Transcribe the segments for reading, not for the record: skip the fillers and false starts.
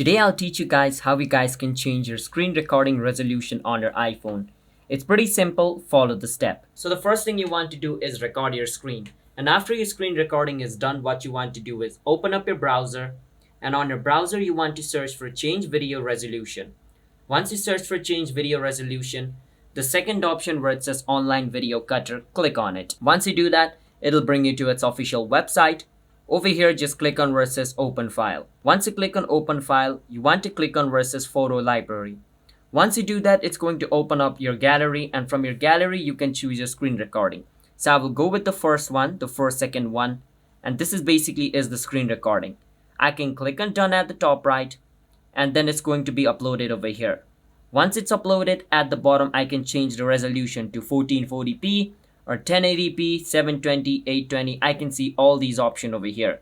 Today I'll teach you guys how you guys can change your screen recording resolution on your iPhone. It's pretty simple, follow the step. So the first thing you want to do is record your screen. And after your screen recording is done, what you want to do is open up your browser, and on your browser you want to search for change video resolution. Once you search for change video resolution, the second option where it says online video cutter, click on it. Once you do that, it'll bring you to its official website. Over here, just click on where it says open file. Once you click on open file, you want to click on where it says photo library. Once you do that, it's going to open up your gallery, and from your gallery, you can choose your screen recording. So I will go with the first one, the first second one, and this is basically is the screen recording. I can click on done at the top right, and then it's going to be uploaded over here. Once it's uploaded, at the bottom, I can change the resolution to 1440p, or 1080p, 720, 820. I can see all these options over here.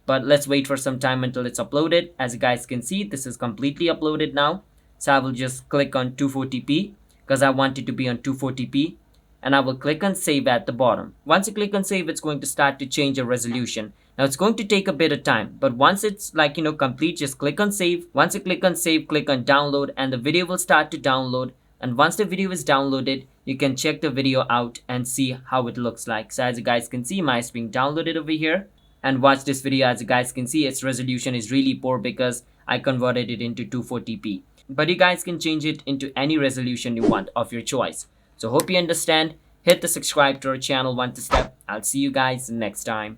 But let's wait for some time until it's uploaded. As you guys can see, this is completely uploaded now. So I will just click on 240p because I want it to be on 240p. And I will click on save at the bottom. Once you click on save, it's going to start to change your resolution. Now it's going to take a bit of time, but once it's complete, just click on save. Once you click on save, click on download, and the video will start to download. And once the video is downloaded, you can check the video out and see how it looks like. So as you guys can see, mine is being downloaded over here. And watch this video. As you guys can see, its resolution is really poor because I converted it into 240p. But you guys can change it into any resolution you want of your choice. So hope you understand. Hit the subscribe to our channel one to step. I'll see you guys next time.